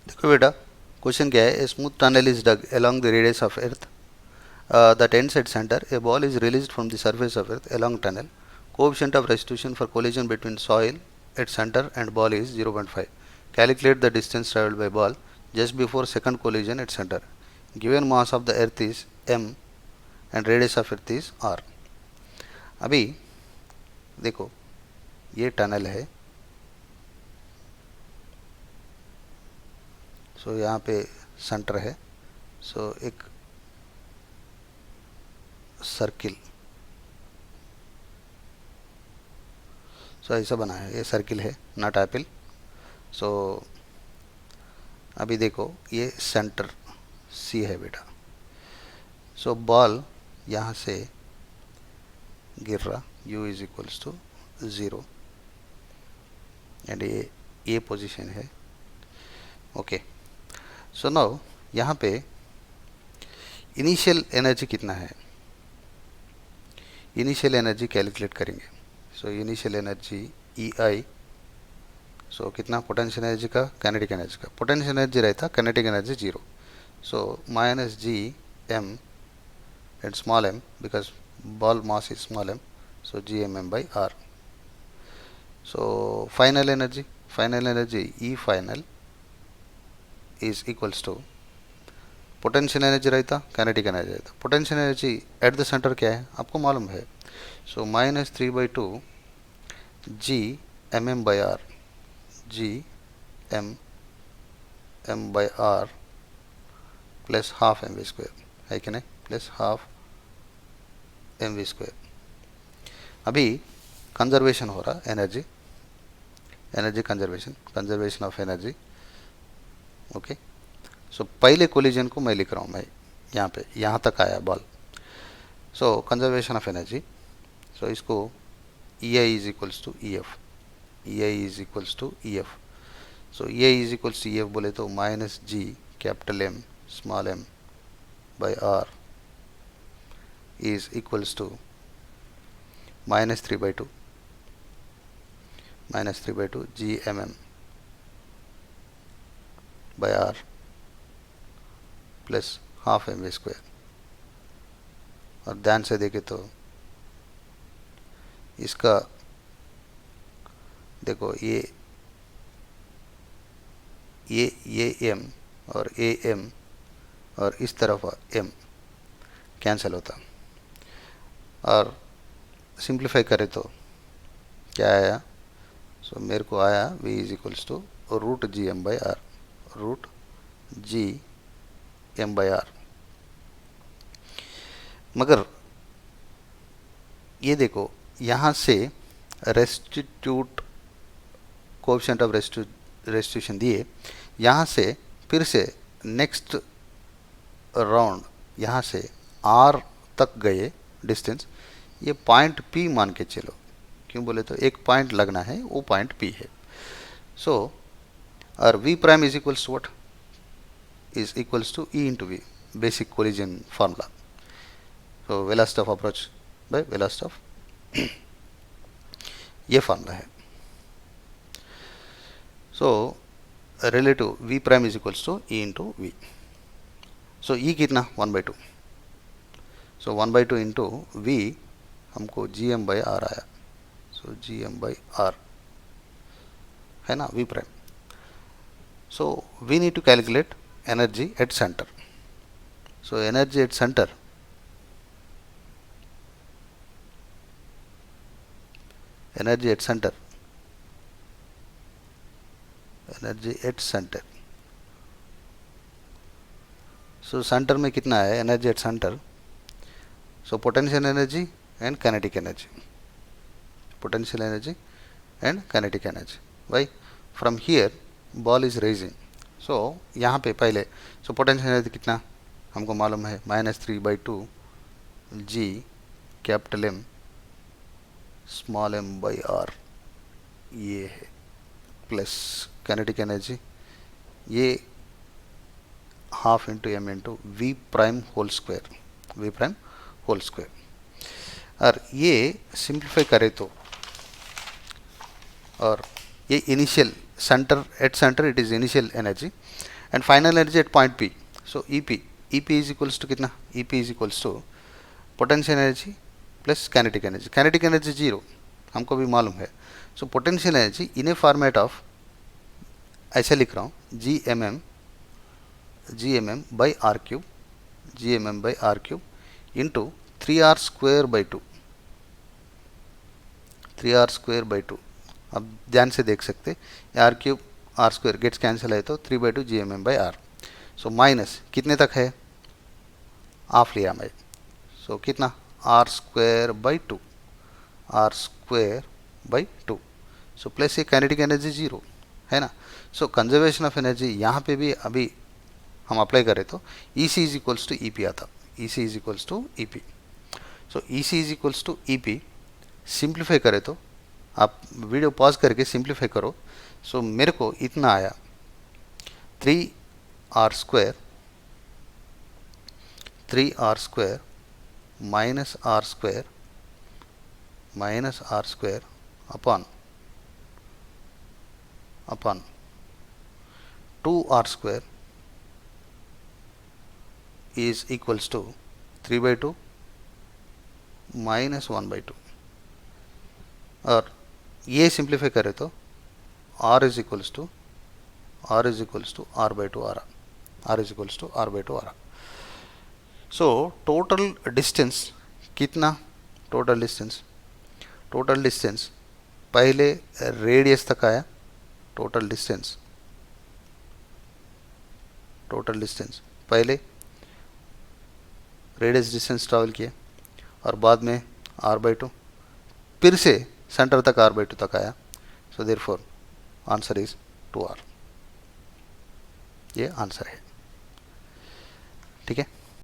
देखो बेटा, क्वेश्चन क्या है, smooth tunnel is dug along the radius of earth that ends at center. A ball is released from the surface of earth along tunnel. Coefficient of restitution for collision between soil at center and ball is 0.5. Calculate the distance traveled by ball just before second collision at center. Given mass of the earth is m and radius of earth is r. अभी देखो, ये tunnel है, सो यहाँ पे centre है, सो एक circle, सो ऐसा बना है, ये सर्किल है, नॉट एप्पल. सो अभी देखो, ये सेंटर सी है बेटा. सो बॉल यहाँ से गिर रहा, u is equals to 0 and ये पोजीशन है. ओके, सो नाउ यहाँ पे इनिशियल एनर्जी कितना है, इनिशियल एनर्जी कैलकुलेट करेंगे. So initial energy E I, so कितना पोटेंशियल एनर्जी का, काइनेटिक एनर्जी का. पोटेंशियल एनर्जी रहता, kinetic energy 0. So minus G M and small M because ball mass is small m, so gmm by r. So final energy E final is equals to potential energy रहता, kinetic energy रहता. Potential energy at the centre क्या है आपको मालूम है, so -3/2 G M M by R, G M M by R plus half M V square है कि नहीं, plus half M V square. अभी कंजर्वेशन हो रहा energy, energy conservation of energy. Okay, so पहले कोलिजन को मैं लिख रहा हूँ, मैं यहाँ पे, यहाँ तक आया ball. So conservation of energy, so इसको E I is equals to E F, E I is equals to E F. So E I is equals to E F बोले तो minus G capital M small M by R is equals to -3/2 gmm by r plus half M V square. और ध्यान से देखे तो इसका देखो, ये m और ए m और इस तरफ m कैंसिल होता, और सिंप्लीफाई करें तो क्या आया, सो मेरे को आया v is equals to root G M by R, root G M by R. मगर ये देखो, यहाँ से रेस्टिट्यूट कोएफिशिएंट ऑफ रेस्टिट्यूशन दिए, यहाँ से फिर से नेक्स्ट राउंड यहाँ से r तक गए डिस्टेंस, ये पॉइंट P मान के चलो, क्यों बोले तो एक पॉइंट लगना है, वो पॉइंट P है. सो और V prime is equals to what, is equals to E into V, basic collision formula. So velocity of approach by velocity of ये फार्मूला है. So relative V prime is equals to E into V. So E कितना 1/2, सो 1/2 into V हमको जी M by R आया, so G M by R है ना V prime. So we need to calculate energy at centre. So energy at centre, energy at centre, energy at centre. So centre में कितना है energy at centre, so potential energy and kinetic energy, potential energy and kinetic energy. Why? From here ball is raising, so यहाँ पे पहले so potential energy कितना हमको मालूम है, -3/2 g capital M small m by r, ये है, plus kinetic energy ये half into m into v prime whole square, v prime whole square. और ये सिंप्लीफाई करें तो, और ये initial centre at centre it is initial energy and final energy at point P. So E P is equals to कितना, E P is equals to potential energy plus kinetic energy. Kinetic energy zero हमको भी मालूम है. So potential energy in a format of, ऐसे लिख रहा हूँ, G M M by R cube, G M M by R cube into 3r² by 2, 3r² by 2. अब ध्यान से देख सकते, R cube R square gets cancel है तो 3/2 GMM/R. सो माइनस कितने तक है, हाफ लिया मैं. सो कितना, r² by 2, r² by 2. So plus ये काइनेटिक एनर्जी जीरो है ना. सो कंजर्वेशन ऑफ एनर्जी यहाँ पे भी अभी हम अप्लाई करें तो E C is equals to E P आता. E C is equals to E P. So E C is equals to E P. Simplify करें तो, आप वीडियो पॉज करके सिंप्लीफाई करो. सो मेरे को इतना आया 3r² minus R square upon 2r² is equals to 3/2 minus 1/2. और ये सिंप्लीफाई करें तो r is equals to r/2 आ रहा, r is equals to r/2 आ रहा. सो टोटल डिस्टेंस कितना, टोटल डिस्टेंस पहले रेडियस तक आया. टोटल डिस्टेंस पहले रेडियस डिस्टेंस ट्रैवल किए और बाद में r/2, फिर से सेंटर तक r/2 तक आया. So therefore answer is 2r. ये आंसर है. ठीक है.